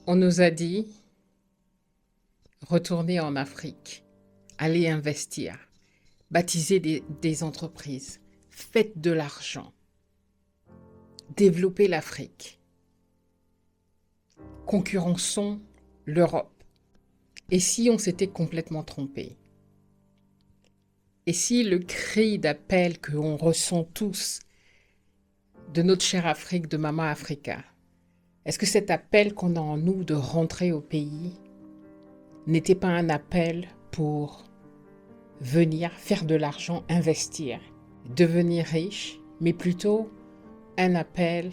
On nous a dit, retournez en Afrique, allez investir, baptisez des entreprises, faites de l'argent, développez l'Afrique, concurrençons l'Europe. Et si on s'était complètement trompé? Et si le cri d'appel que l'on ressent tous de notre chère Afrique, de Maman Africa, est-ce que cet appel qu'on a en nous de rentrer au pays n'était pas un appel pour venir faire de l'argent, investir, devenir riche, mais plutôt un appel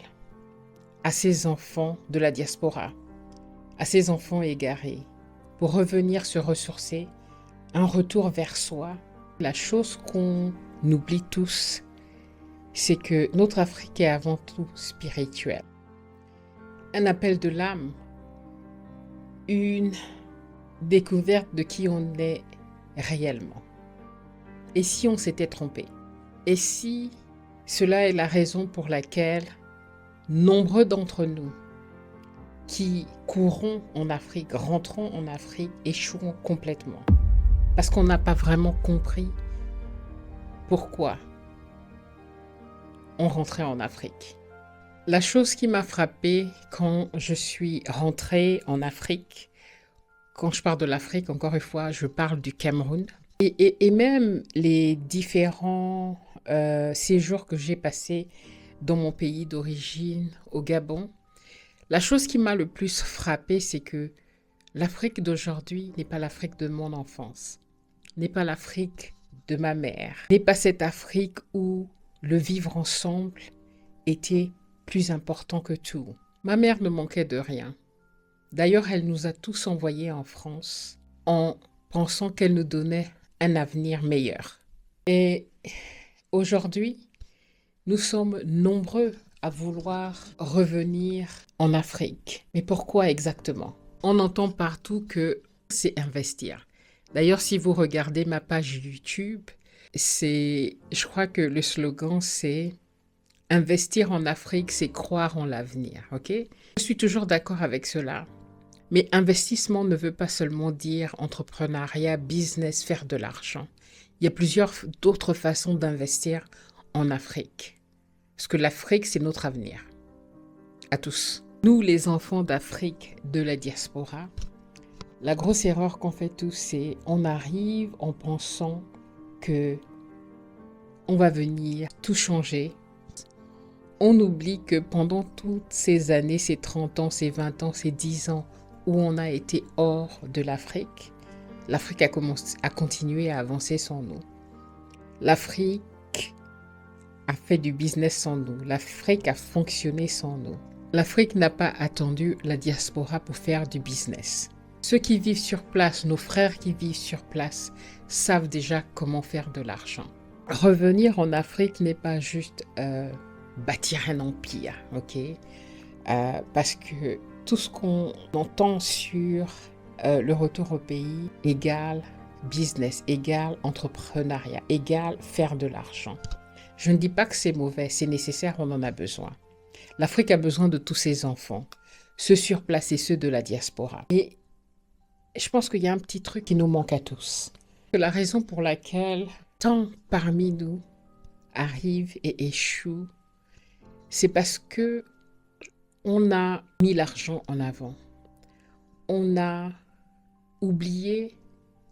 à ces enfants de la diaspora, à ces enfants égarés, pour revenir se ressourcer, un retour vers soi. La chose qu'on oublie tous, c'est que notre Afrique est avant tout spirituelle. Un appel de l'âme, une découverte de qui on est réellement. Et si on s'était trompé? Et si cela est la raison pour laquelle nombreux d'entre nous qui courons en Afrique, rentrons en Afrique, échouons complètement? Parce qu'on n'a pas vraiment compris pourquoi on rentrait en Afrique. La chose qui m'a frappée quand je suis rentrée en Afrique, quand je parle de l'Afrique, encore une fois, je parle du Cameroun, et même les différents séjours que j'ai passés dans mon pays d'origine, au Gabon, la chose qui m'a le plus frappée, c'est que l'Afrique d'aujourd'hui n'est pas l'Afrique de mon enfance, n'est pas l'Afrique de ma mère, n'est pas cette Afrique où le vivre ensemble était plus important que tout. Ma mère ne manquait de rien. D'ailleurs, elle nous a tous envoyés en France en pensant qu'elle nous donnait un avenir meilleur. Et aujourd'hui, nous sommes nombreux à vouloir revenir en Afrique. Mais pourquoi exactement? On entend partout que c'est investir. D'ailleurs, si vous regardez ma page YouTube, je crois que le slogan, c'est investir en Afrique, c'est croire en l'avenir, ok? Je suis toujours d'accord avec cela. Mais investissement ne veut pas seulement dire entrepreneuriat, business, faire de l'argent. Il y a plusieurs d'autres façons d'investir en Afrique. Parce que l'Afrique, c'est notre avenir. À tous. Nous, les enfants d'Afrique, de la diaspora, la grosse erreur qu'on fait tous, c'est on arrive en pensant que on va venir tout changer. On oublie que pendant toutes ces années, ces 30 ans, ces 20 ans, ces 10 ans où on a été hors de l'Afrique, l'Afrique a continué à avancer sans nous. L'Afrique a fait du business sans nous. L'Afrique a fonctionné sans nous. L'Afrique n'a pas attendu la diaspora pour faire du business. Ceux qui vivent sur place, nos frères qui vivent sur place, savent déjà comment faire de l'argent. Revenir en Afrique n'est pas juste bâtir un empire, ok? Parce que tout ce qu'on entend sur le retour au pays égale business, égale entrepreneuriat, égale faire de l'argent. Je ne dis pas que c'est mauvais, c'est nécessaire, on en a besoin. L'Afrique a besoin de tous ses enfants, ceux sur place et ceux de la diaspora. Et je pense qu'il y a un petit truc qui nous manque à tous. La raison pour laquelle tant parmi nous arrivent et échouent, c'est parce que on a mis l'argent en avant. On a oublié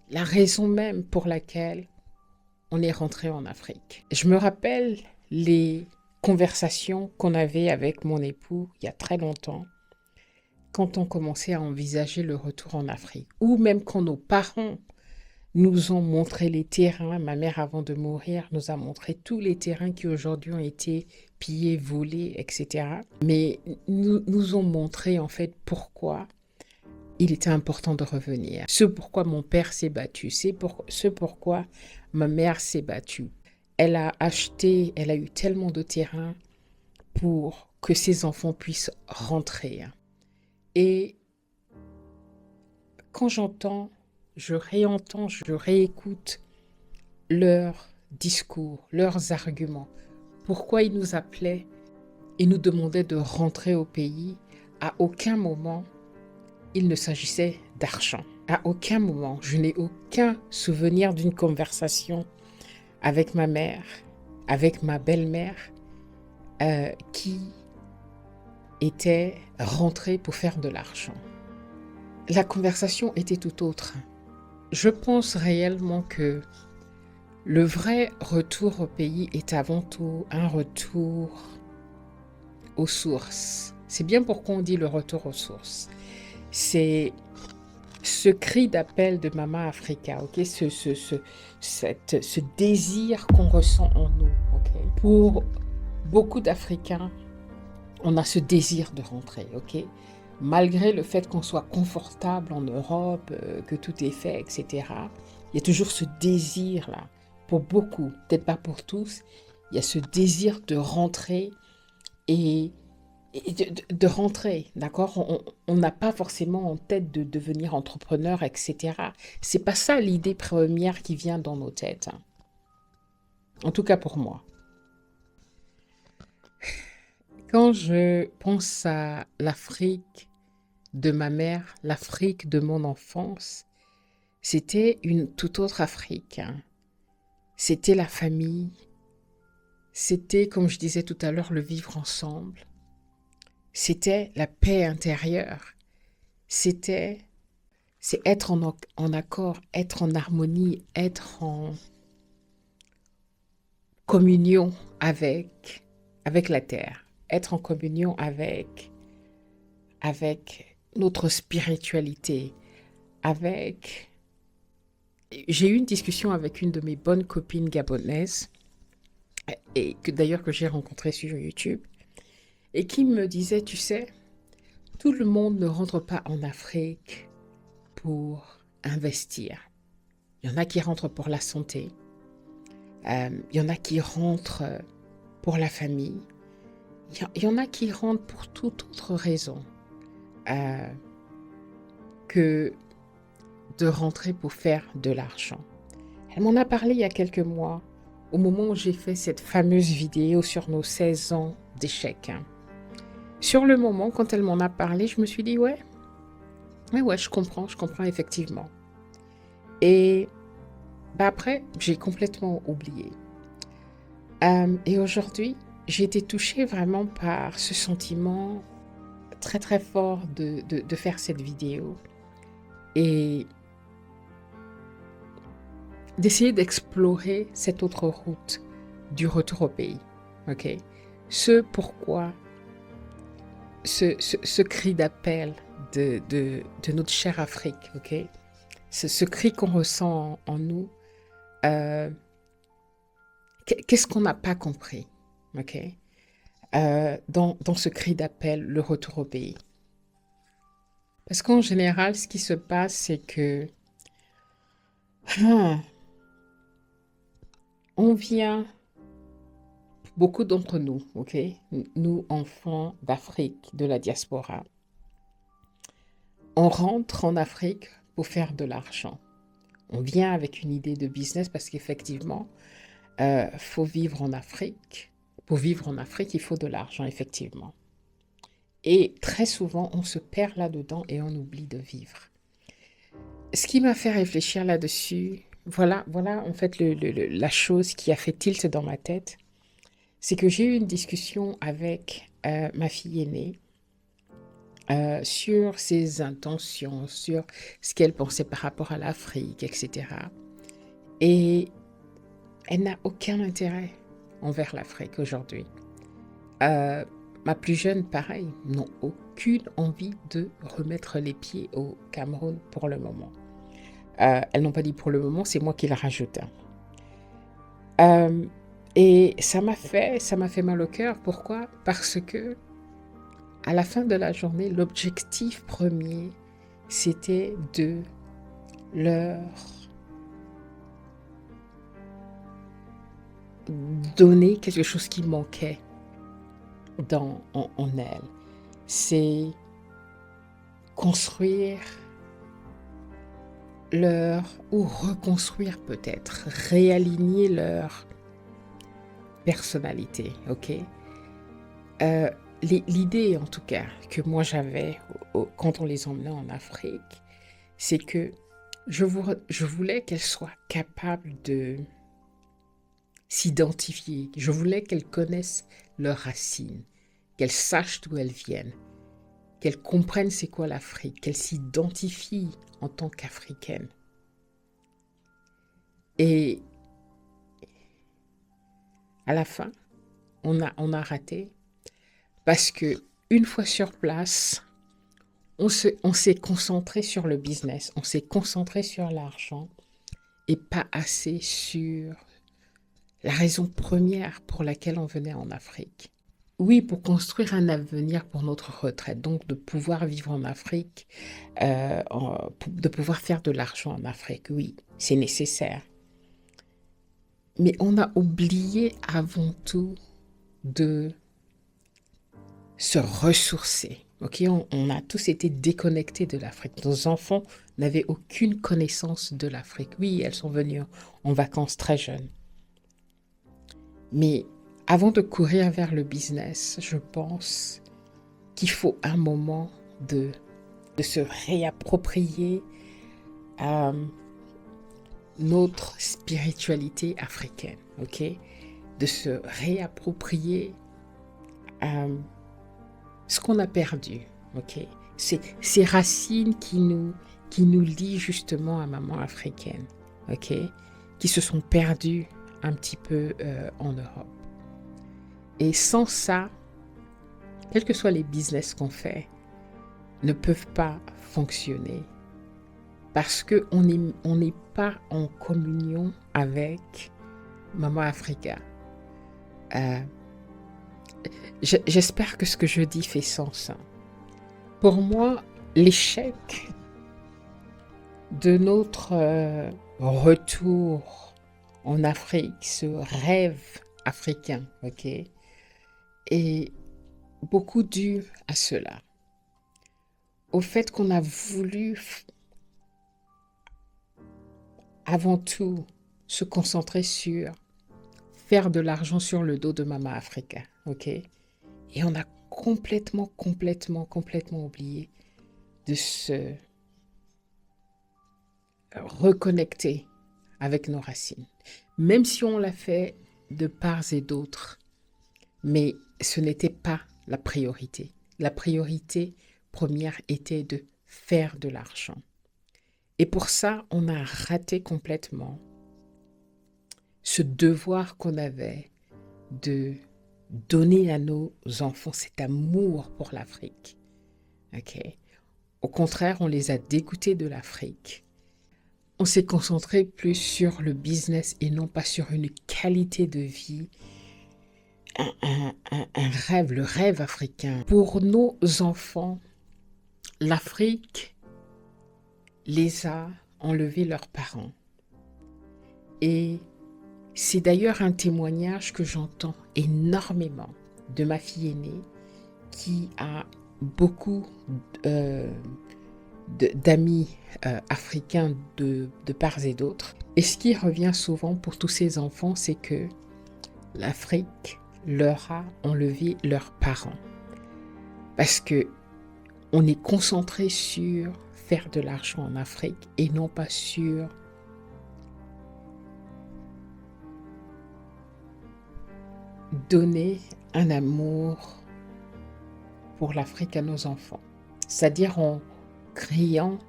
la raison même pour laquelle on est rentré en Afrique. Je me rappelle les conversations qu'on avait avec mon époux il y a très longtemps, quand on commençait à envisager le retour en Afrique, ou même quand nos parents nous ont montré les terrains. Ma mère, avant de mourir, nous a montré tous les terrains qui aujourd'hui ont été pillés, volés, etc. Mais nous ont montré en fait pourquoi il était important de revenir. Ce pourquoi mon père s'est battu, ce pourquoi ma mère s'est battue. Elle a acheté, elle a eu tellement de terrain pour que ses enfants puissent rentrer. Et quand j'entends, je réentends, je réécoute leurs discours, leurs arguments, pourquoi ils nous appelaient et nous demandaient de rentrer au pays, à aucun moment il ne s'agissait d'argent. À aucun moment, je n'ai aucun souvenir d'une conversation avec ma mère, avec ma belle-mère, qui était rentrée pour faire de l'argent. La conversation était tout autre. Je pense réellement que le vrai retour au pays est avant tout un retour aux sources. C'est bien pourquoi on dit le retour aux sources. C'est ce cri d'appel de Mama Africa, ok? Ce désir qu'on ressent en nous, ok? Pour beaucoup d'Africains, on a ce désir de rentrer, ok? Malgré le fait qu'on soit confortable en Europe, que tout est fait, etc., il y a toujours ce désir-là. Pour beaucoup, peut-être pas pour tous, il y a ce désir de rentrer et de rentrer, d'accord? On n'a pas forcément en tête de devenir entrepreneur, etc. C'est pas ça l'idée première qui vient dans nos têtes, hein. En tout cas pour moi. Quand je pense à l'Afrique de ma mère, l'Afrique de mon enfance, c'était une toute autre Afrique, hein. C'était la famille, c'était, comme je disais tout à l'heure, le vivre ensemble. C'était la paix intérieure. C'est être en accord, être en harmonie, être en communion avec la terre, être en communion avec notre spiritualité, avec... J'ai eu une discussion avec une de mes bonnes copines gabonaises, et que j'ai rencontrée sur YouTube, et qui me disait, tu sais, tout le monde ne rentre pas en Afrique pour investir. Il y en a qui rentrent pour la santé. Il y en a qui rentrent pour la famille. Il y en a qui rentrent pour toute autre raison que de rentrer pour faire de l'argent. Elle m'en a parlé il y a quelques mois, au moment où j'ai fait cette fameuse vidéo sur nos 16 ans d'échec, hein. Sur le moment, quand elle m'en a parlé, je me suis dit, ouais, je comprends effectivement. Et après, j'ai complètement oublié. Et aujourd'hui, j'ai été touchée vraiment par ce sentiment très très fort de faire cette vidéo et d'essayer d'explorer cette autre route du retour au pays. Ok? Ce pourquoi, ce cri d'appel de notre chère Afrique, ok? Ce cri qu'on ressent en nous, qu'est-ce qu'on n'a pas compris, ok? Dans ce cri d'appel, le retour au pays. Parce qu'en général, ce qui se passe, c'est que on vient, beaucoup d'entre nous, ok? Nous, enfants d'Afrique, de la diaspora, on rentre en Afrique pour faire de l'argent. On vient avec une idée de business parce qu'effectivement, faut vivre en Afrique. Pour vivre en Afrique, il faut de l'argent, effectivement. Et très souvent, on se perd là-dedans et on oublie de vivre. Ce qui m'a fait réfléchir là-dessus, voilà en fait la chose qui a fait tilt dans ma tête, c'est que j'ai eu une discussion avec ma fille aînée sur ses intentions, sur ce qu'elle pensait par rapport à l'Afrique, etc. Et elle n'a aucun intérêt envers l'Afrique aujourd'hui. Ma plus jeune, pareil, n'ont aucune envie de remettre les pieds au Cameroun pour le moment. Elles n'ont pas dit pour le moment, c'est moi qui le rajoute. Et ça m'a fait mal au cœur. Pourquoi? Parce que à la fin de la journée, l'objectif premier, c'était de leur donner quelque chose qui manquait en elles. C'est construire ou reconstruire peut-être, réaligner leur personnalité, ok? L'idée en tout cas que moi j'avais quand on les emmenait en Afrique, c'est que je voulais qu'elles soient capables de s'identifier. Je voulais qu'elles connaissent leurs racines, qu'elles sachent d'où elles viennent, qu'elles comprennent c'est quoi l'Afrique, qu'elles s'identifient en tant qu'Africaines. Et à la fin, on a raté parce que une fois sur place, on s'est concentré sur le business, on s'est concentré sur l'argent et pas assez sur la raison première pour laquelle on venait en Afrique. Oui, pour construire un avenir pour notre retraite, donc de pouvoir vivre en Afrique, de pouvoir faire de l'argent en Afrique, oui, c'est nécessaire. Mais on a oublié avant tout de se ressourcer. Ok, on a tous été déconnectés de l'Afrique. Nos enfants n'avaient aucune connaissance de l'Afrique. Oui, elles sont venues en vacances très jeunes. Mais avant de courir vers le business, je pense qu'il faut un moment de se réapproprier notre spiritualité africaine, ok? De se réapproprier ce qu'on a perdu, ok? Ces racines qui nous lient justement à maman africaine, ok? Qui se sont perdues un petit peu en Europe. Et sans ça, quels que soient les business qu'on fait, ne peuvent pas fonctionner parce qu'on n'est pas en communion avec Maman Africa. J'espère que ce que je dis fait sens. Pour moi, l'échec de notre retour en Afrique, ce rêve africain, ok, est beaucoup dû à cela. Au fait qu'on a voulu avant tout se concentrer sur faire de l'argent sur le dos de Mama Africa, ok? Et on a complètement oublié de se reconnecter avec nos racines. Même si on l'a fait de part et d'autre, mais ce n'était pas la priorité. La priorité première était de faire de l'argent. Et pour ça, on a raté complètement ce devoir qu'on avait de donner à nos enfants cet amour pour l'Afrique. Okay? Au contraire, on les a dégoûtés de l'Afrique. On s'est concentré plus sur le business et non pas sur une qualité de vie, un rêve, le rêve africain. Pour nos enfants, l'Afrique les a enlevés leurs parents. Et c'est d'ailleurs un témoignage que j'entends énormément de ma fille aînée qui a beaucoup d'amis africains de part et d'autre. Et ce qui revient souvent pour tous ces enfants, c'est que l'Afrique leur a enlevé leurs parents. Parce que on est concentré sur faire de l'argent en Afrique et non pas sur donner un amour pour l'Afrique à nos enfants. C'est-à-dire en créant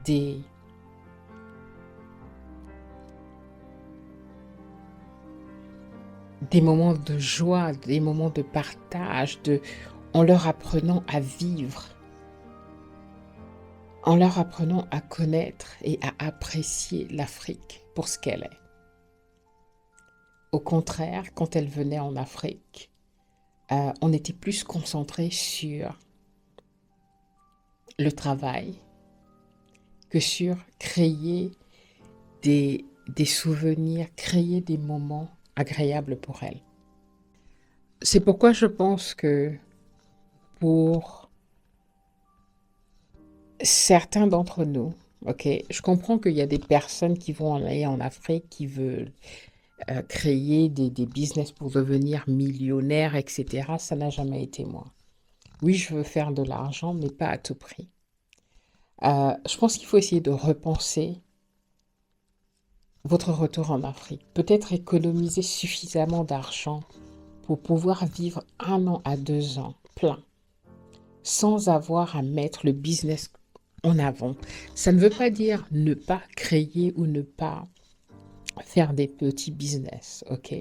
des moments de joie, des moments de partage, en leur apprenant à vivre, en leur apprenant à connaître et à apprécier l'Afrique pour ce qu'elle est. Au contraire, quand elle venait en Afrique, on était plus concentré sur le travail que sur créer des souvenirs, créer des moments agréables pour elle. C'est pourquoi je pense que pour certains d'entre nous, ok, je comprends qu'il y a des personnes qui vont aller en Afrique, qui veulent créer des business pour devenir millionnaires, etc. Ça n'a jamais été moi. Oui, je veux faire de l'argent, mais pas à tout prix. Je pense qu'il faut essayer de repenser votre retour en Afrique. Peut-être économiser suffisamment d'argent pour pouvoir vivre 1 an à 2 ans plein, sans avoir à mettre le business en avant. Ça ne veut pas dire ne pas créer ou ne pas faire des petits business, ok?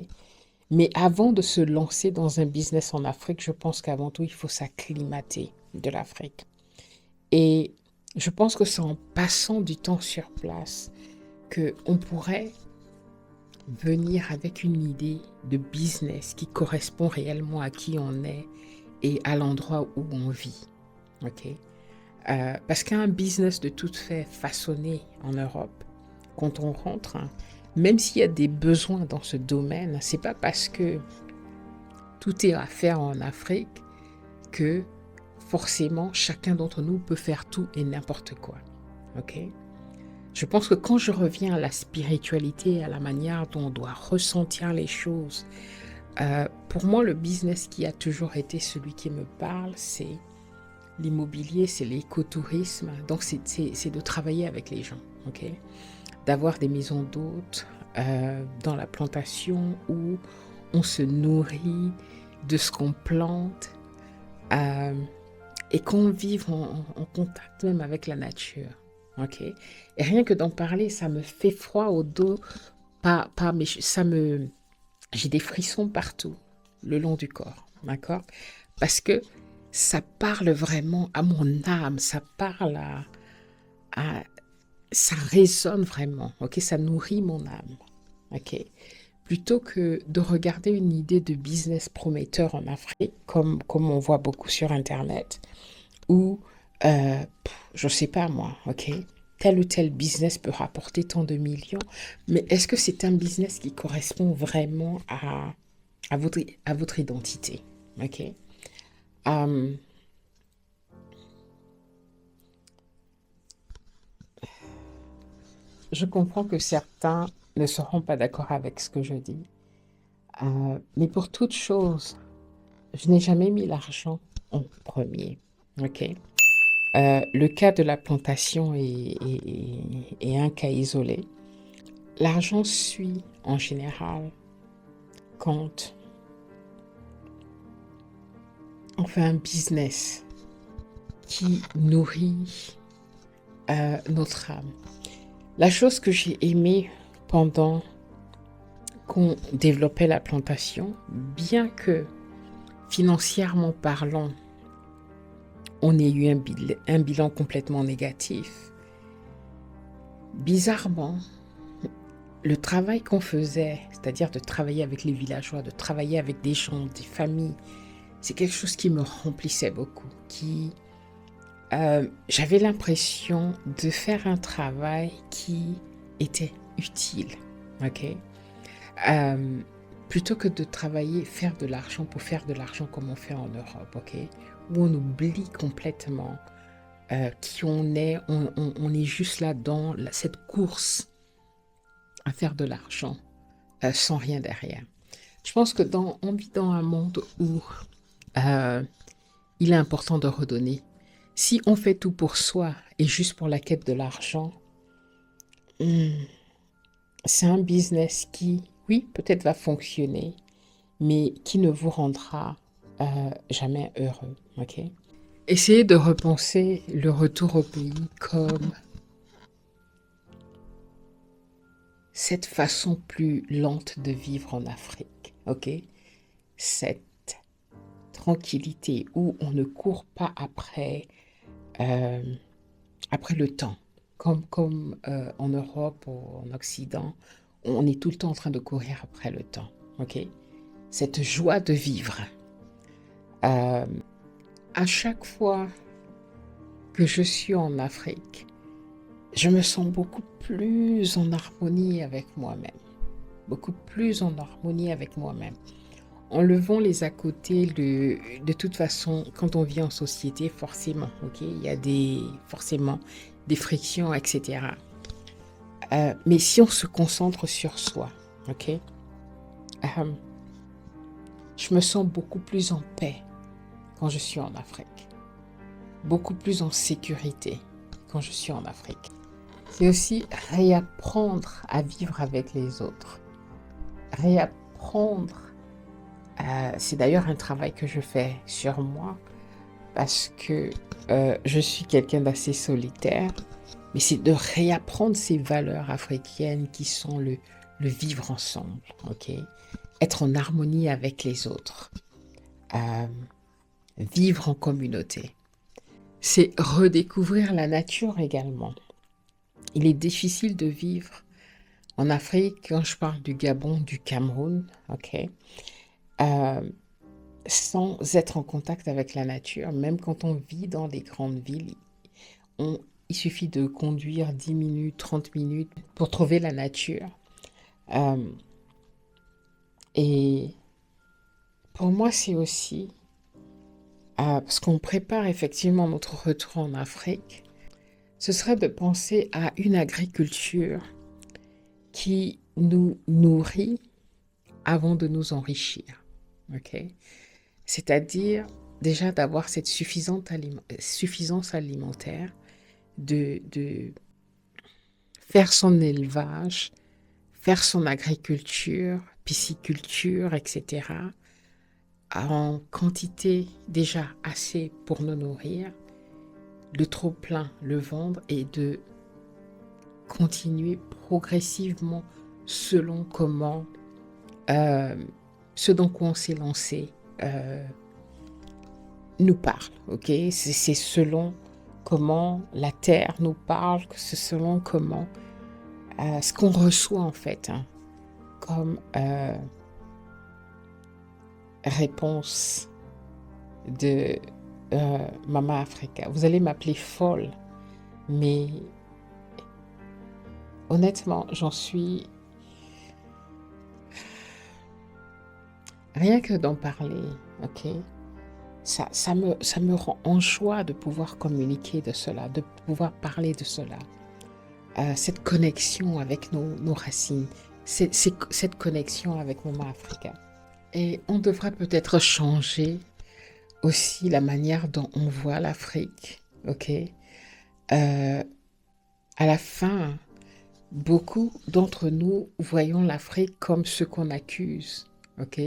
Mais avant de se lancer dans un business en Afrique, je pense qu'avant tout, il faut s'acclimater de l'Afrique. Et je pense que c'est en passant du temps sur place qu'on pourrait venir avec une idée de business qui correspond réellement à qui on est et à l'endroit où on vit. Ok? Parce qu'un business de toute fait façonné en Europe, quand on rentre, hein, même s'il y a des besoins dans ce domaine, c'est pas parce que tout est à faire en Afrique que forcément chacun d'entre nous peut faire tout et n'importe quoi. Ok? Je pense que quand je reviens à la spiritualité, à la manière dont on doit ressentir les choses, pour moi, le business qui a toujours été celui qui me parle, c'est l'immobilier, c'est l'écotourisme. Donc, c'est de travailler avec les gens, ok? D'avoir des maisons d'hôtes dans la plantation où on se nourrit de ce qu'on plante et qu'on vive en contact même avec la nature. Ok. Et rien que d'en parler, ça me fait froid au dos, mais j'ai des frissons partout, le long du corps, d'accord? Parce que ça parle vraiment à mon âme, à- ça résonne vraiment, ok? Ça nourrit mon âme, ok? Plutôt que de regarder une idée de business prometteur en Afrique, comme on voit beaucoup sur Internet, ou, je sais pas moi, ok, tel ou tel business peut rapporter tant de millions, mais est-ce que c'est un business qui correspond vraiment à votre identité, ok? Euh, je comprends que certains ne seront pas d'accord avec ce que je dis, mais pour toute chose, je n'ai jamais mis l'argent en premier, ok? Le cas de la plantation est un cas isolé. L'argent suit en général quand on fait un business qui nourrit notre âme. La chose que j'ai aimée pendant qu'on développait la plantation, bien que financièrement parlant, on ait eu un bilan complètement négatif, bizarrement, le travail qu'on faisait, c'est-à-dire de travailler avec les villageois, de travailler avec des gens, des familles, c'est quelque chose qui me remplissait beaucoup, j'avais l'impression de faire un travail qui était utile, ok? Euh, Plutôt que de travailler, faire de l'argent pour faire de l'argent comme on fait en Europe, ok? Où on oublie complètement qui on est, on est juste là dans cette course à faire de l'argent sans rien derrière. Je pense que on vit dans un monde où euh, il est important de redonner. Si on fait tout pour soi et juste pour la quête de l'argent, hmm, c'est un business qui, oui, peut-être va fonctionner, mais qui ne vous rendra jamais heureux. Ok? Essayez de repenser le retour au pays comme cette façon plus lente de vivre en Afrique. Ok? Cette tranquillité où on ne court pas euh, après le temps. Comme en Europe ou en Occident, on est tout le temps en train de courir après le temps. Ok? Cette joie de vivre. Euh, à chaque fois que je suis en Afrique, je me sens beaucoup plus en harmonie avec moi-même. Beaucoup plus en harmonie avec moi-même. Enlevons les à côté, de toute façon, quand on vit en société, forcément, ok, il y a forcément des frictions, etc. Mais si on se concentre sur soi, ok, je me sens beaucoup plus en paix quand je suis en Afrique. Beaucoup plus en sécurité quand je suis en Afrique. C'est aussi réapprendre à vivre avec les autres. Réapprendre, c'est d'ailleurs un travail que je fais sur moi parce que je suis quelqu'un d'assez solitaire, mais c'est de réapprendre ces valeurs africaines qui sont le vivre ensemble, ok? Être en harmonie avec les autres, vivre en communauté. C'est redécouvrir la nature également. Il est difficile de vivre en Afrique, quand je parle du Gabon, du Cameroun, ok, sans être en contact avec la nature. Même quand on vit dans des grandes villes, il suffit de conduire 10 minutes, 30 minutes pour trouver la nature. Et pour moi, c'est aussi, parce qu'on prépare effectivement notre retour en Afrique, ce serait de penser à une agriculture qui nous nourrit avant de nous enrichir. Okay? C'est-à-dire déjà d'avoir cette suffisance alimentaire, de faire son élevage, faire son agriculture, pisciculture, etc., en quantité déjà assez pour nous nourrir, le trop plein, le vendre et de continuer progressivement selon comment, ce dans quoi on s'est lancé nous parle, ok? C'est selon comment la terre nous parle, c'est selon comment ce qu'on reçoit en fait, hein, comme réponse de Mama Africa. Vous allez m'appeler folle, mais honnêtement, j'en suis... Rien que d'en parler, ok? Ça me rend en joie de pouvoir communiquer de cela, de pouvoir parler de cela. Cette connexion avec nos racines, cette connexion avec Mama Africa. Et on devrait peut-être changer aussi la manière dont on voit l'Afrique, ok? À la fin, beaucoup d'entre nous voyons l'Afrique comme ce qu'on accuse, ok?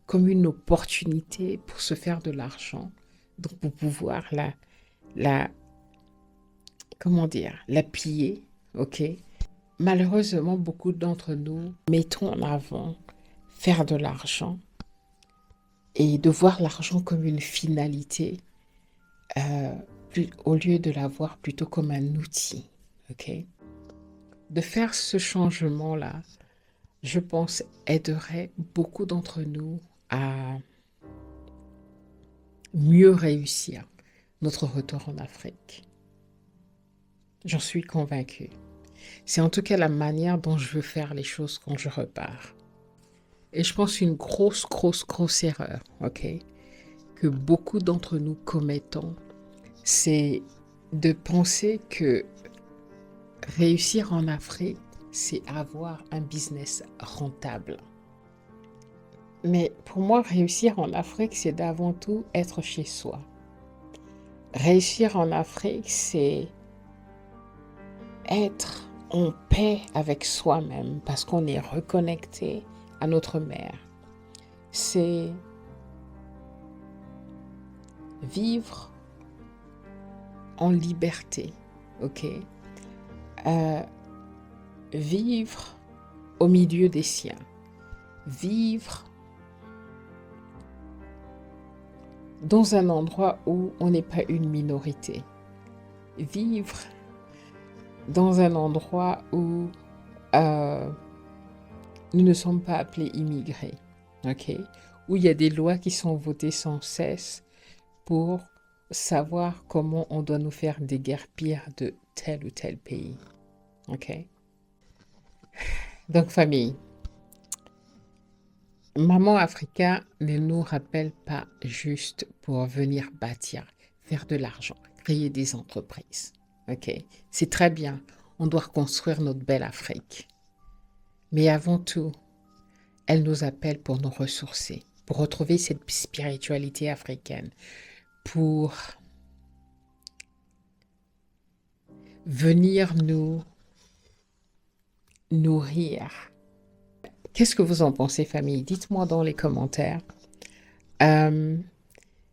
Comme une opportunité pour se faire de l'argent, donc pour pouvoir comment dire, la piller, ok? Malheureusement, beaucoup d'entre nous mettons en avant faire de l'argent et de voir l'argent comme une finalité au lieu de la voir plutôt comme un outil, ok? De faire ce changement-là, je pense, aiderait beaucoup d'entre nous à mieux réussir notre retour en Afrique. J'en suis convaincue. C'est en tout cas la manière dont je veux faire les choses quand je repars. Et je pense une grosse erreur, ok, que beaucoup d'entre nous commettons, c'est de penser que réussir en Afrique, c'est avoir un business rentable. Mais pour moi, réussir en Afrique, c'est d'avant tout être chez soi. Réussir en Afrique, c'est être en paix avec soi-même parce qu'on est reconnecté à notre mère. C'est vivre en liberté, ok? Vivre au milieu des siens. Vivre dans un endroit où on n'est pas une minorité. Vivre dans un endroit où nous ne sommes pas appelés immigrés, ok? Où il y a des lois qui sont votées sans cesse pour savoir comment on doit nous faire déguerpir de tel ou tel pays, ok? Donc, famille, Maman Africa ne nous rappelle pas juste pour venir bâtir, faire de l'argent, créer des entreprises, ok? C'est très bien, on doit reconstruire notre belle Afrique. Mais avant tout, elle nous appelle pour nous ressourcer, pour retrouver cette spiritualité africaine, pour venir nous nourrir. Qu'est-ce que vous en pensez, famille? Dites-moi dans les commentaires. Euh,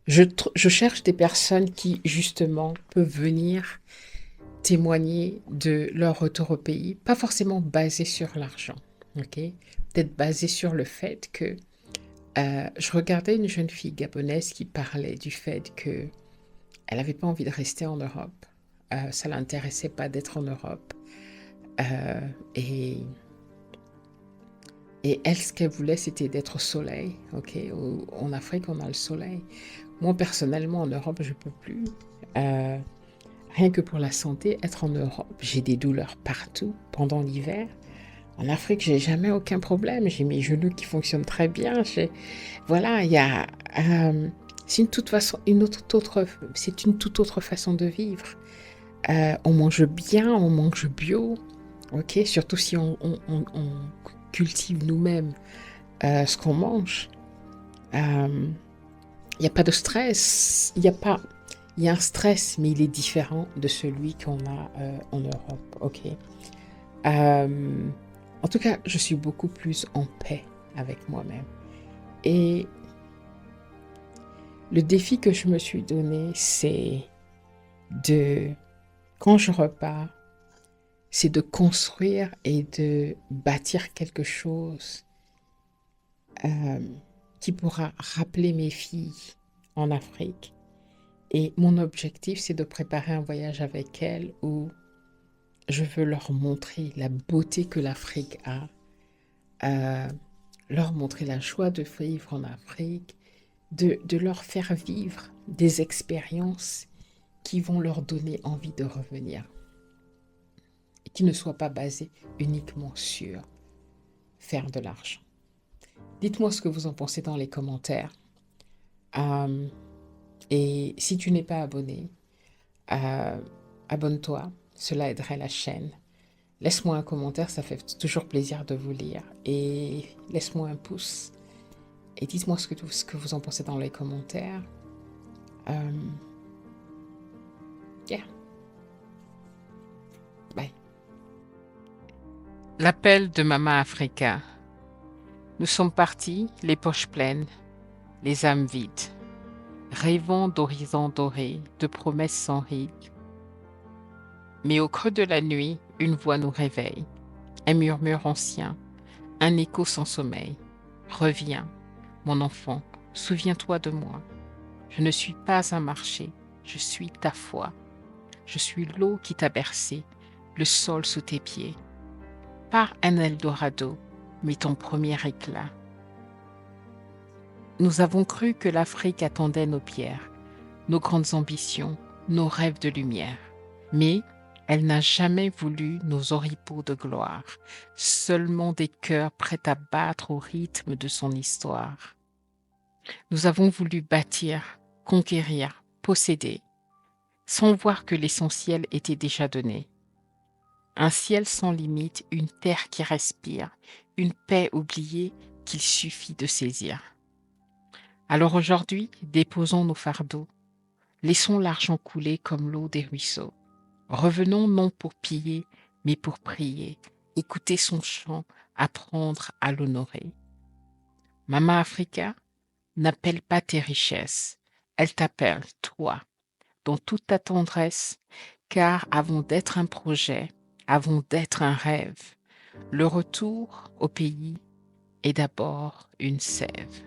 je cherche des personnes qui, justement, peuvent venir témoigner de leur retour au pays, pas forcément basé sur l'argent, ok? Peut-être basé sur le fait que je regardais une jeune fille gabonaise qui parlait du fait que elle n'avait pas envie de rester en Europe. Ça l'intéressait pas d'être en Europe. Euh, et, et elle, ce qu'elle voulait, c'était d'être au soleil, ok? En Afrique, on a le soleil. Moi, personnellement, en Europe, je peux plus. Euh, Rien que pour la santé, être en Europe, j'ai des douleurs partout pendant l'hiver. En Afrique, j'ai jamais aucun problème. J'ai mes genoux qui fonctionnent très bien. Voilà, il y a. C'est une toute façon, c'est une toute autre façon de vivre. On mange bien, on mange bio, ok. Surtout si on cultive nous-mêmes ce qu'on mange. Il n'y a pas de stress. Il y a un stress, mais il est différent de celui qu'on a en Europe, ok. En tout cas, je suis beaucoup plus en paix avec moi-même. Et le défi que je me suis donné, c'est de, quand je repars, c'est de construire et de bâtir quelque chose euh, qui pourra rappeler mes filles en Afrique. Et mon objectif, c'est de préparer un voyage avec elles où je veux leur montrer la beauté que l'Afrique a, euh, leur montrer la joie de vivre en Afrique, de leur faire vivre des expériences qui vont leur donner envie de revenir et qui ne soient pas basées uniquement sur faire de l'argent. Dites-moi ce que vous en pensez dans les commentaires. Euh, et si tu n'es pas abonné, euh, abonne-toi, cela aiderait la chaîne. Laisse-moi un commentaire, ça fait toujours plaisir de vous lire. Et laisse-moi un pouce. Et dites-moi ce que vous en pensez dans les commentaires. Yeah. Bye. L'appel de Mama Africa. Nous sommes partis, les poches pleines, les âmes vides, rêvant d'horizons dorés, de promesses sans ride. Mais au creux de la nuit, une voix nous réveille, un murmure ancien, un écho sans sommeil. Reviens, mon enfant, souviens-toi de moi. Je ne suis pas un marché, je suis ta foi. Je suis l'eau qui t'a bercé, le sol sous tes pieds. Pas un Eldorado, mais ton premier éclat. Nous avons cru que l'Afrique attendait nos pierres, nos grandes ambitions, nos rêves de lumière. Mais elle n'a jamais voulu nos oripeaux de gloire, seulement des cœurs prêts à battre au rythme de son histoire. Nous avons voulu bâtir, conquérir, posséder, sans voir que l'essentiel était déjà donné. Un ciel sans limite, une terre qui respire, une paix oubliée qu'il suffit de saisir. Alors aujourd'hui, déposons nos fardeaux, laissons l'argent couler comme l'eau des ruisseaux. Revenons non pour piller, mais pour prier, écouter son chant, apprendre à l'honorer. Mama Africa n'appelle pas tes richesses, elle t'appelle, toi, dans toute ta tendresse, car avant d'être un projet, avant d'être un rêve, le retour au pays est d'abord une sève.